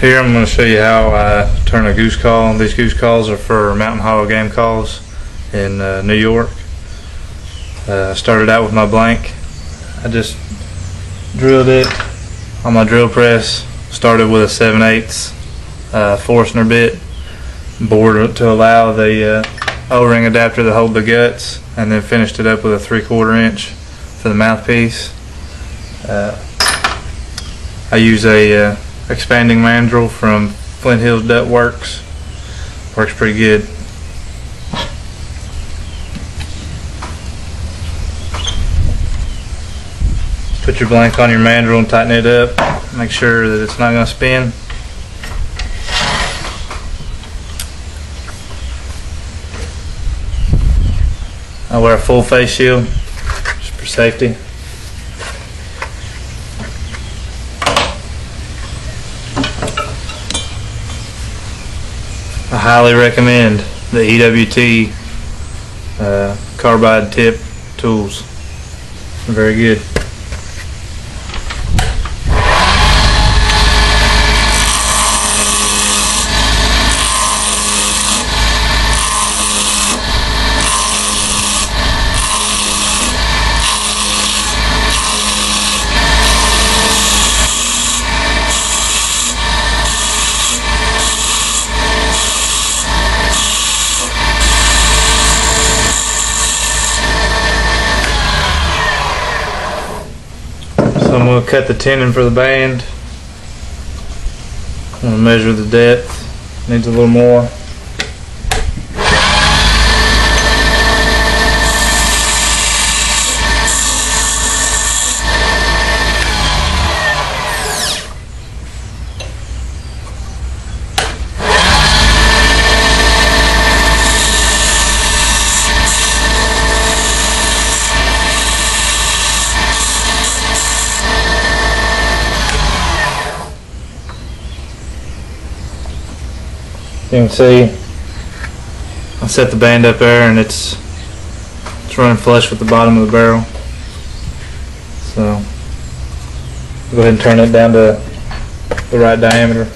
Here I'm going to show you how I turn a goose call. These goose calls are for mountain hollow game calls in New York. I started out with my blank. I just drilled it on my drill press. Started with a 7/8 Forstner bit, bored it to allow the O-ring adapter to hold the guts, and then finished it up with a 3/4 inch for the mouthpiece. I use a expanding mandrel from Flint Hills Duct Works. Works pretty good. Put your blank on your mandrel and tighten it up. Make sure that it's not going to spin. I wear a full face shield just for safety. I highly recommend the EWT carbide tip tools. They're very good. So I'm going to cut the tenon for the band. I'm going to measure the depth. Needs a little more. You can see I set the band up there and it's running flush with the bottom of the barrel. So go ahead and turn it down to the right diameter.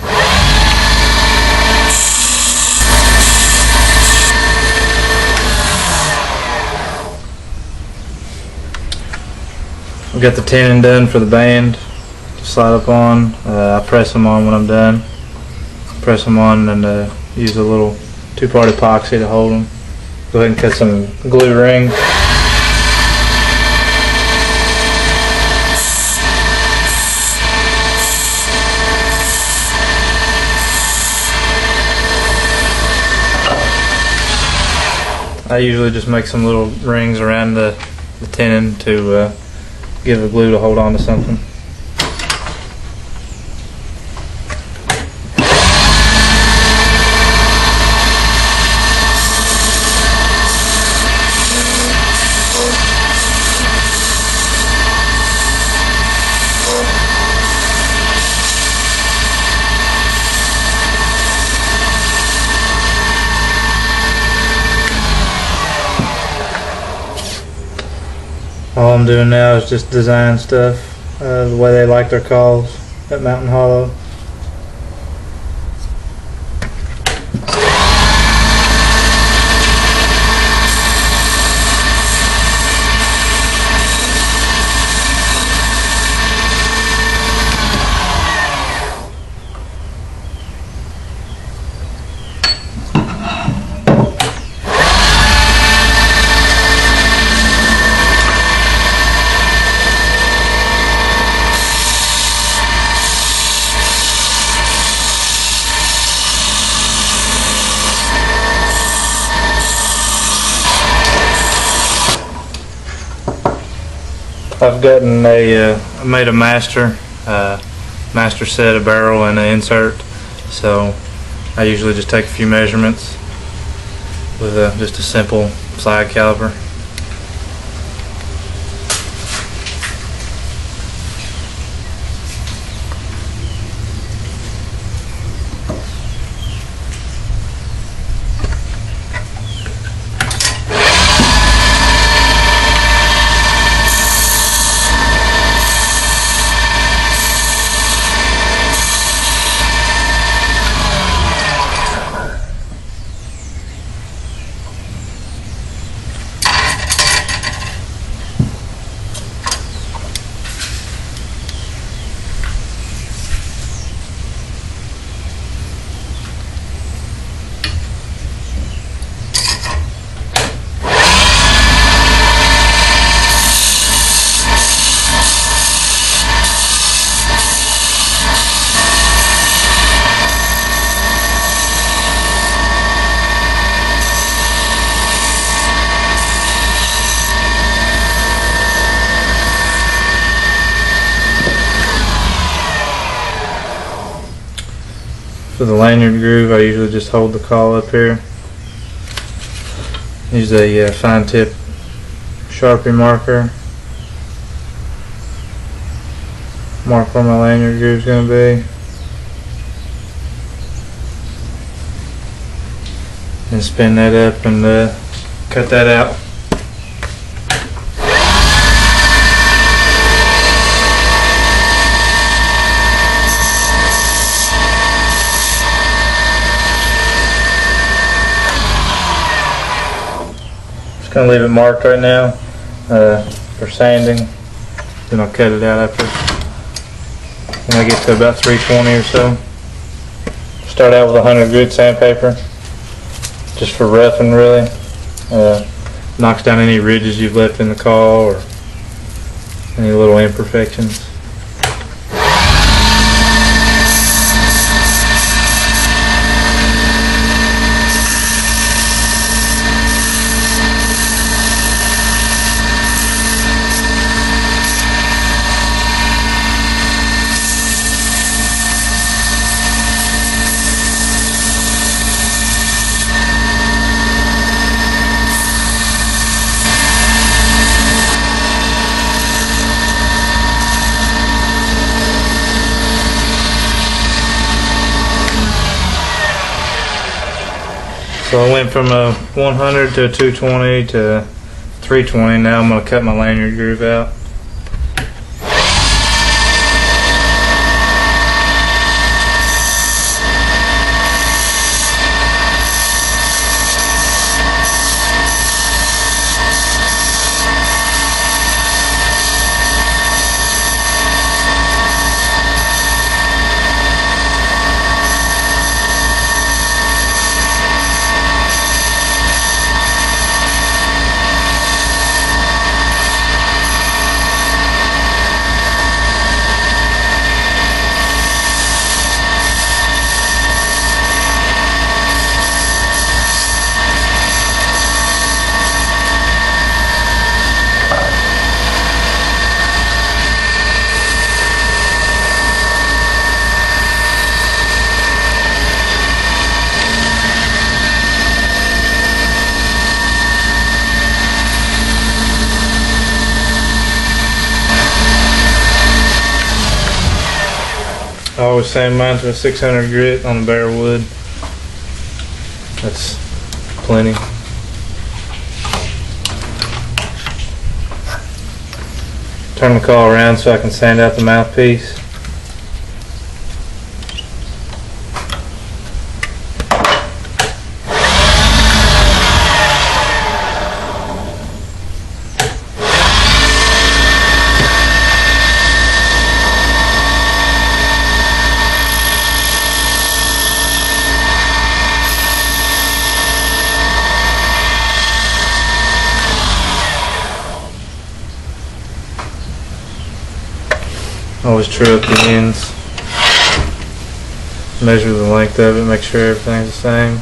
I've got the tenon done for the band to slide up on. I press them on when I'm done. Press them on and use a little 2-part epoxy to hold them. Go ahead and cut some glue rings. I usually just make some little rings around the tenon to give the glue to hold on to something. All I'm doing now is just design stuff the way they like their calls at Mountain Hollow. I've gotten I made a master set, a barrel and an insert, so I usually just take a few measurements with just a simple slide caliper. For the lanyard groove, I usually just hold the call up here. Use a fine tip Sharpie marker. Mark where my lanyard groove is going to be. And spin that up and cut that out. Just going to leave it marked right now for sanding. Then I'll cut it out after when I get to about 320 or so. Start out with 100 grit sandpaper, just for roughing really. Knocks down any ridges you've left in the call or any little imperfections. So I went from a 100 to a 220 to 320. Now I'm going to cut my lanyard groove out. I always sand mine to a 600 grit on the bare wood. That's plenty. Turn the call around so I can sand out the mouthpiece. Always true up the ends. Measure the length of it, make sure everything's the same.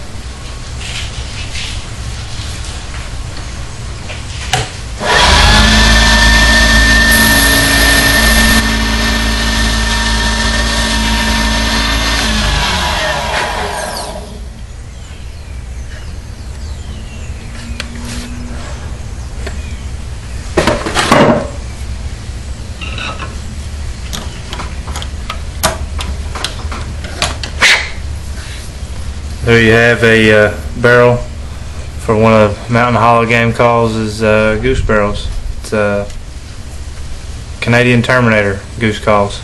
There you have a barrel for one of Mountain Hollow game calls is Goose barrels. It's Canadian Terminator goose calls.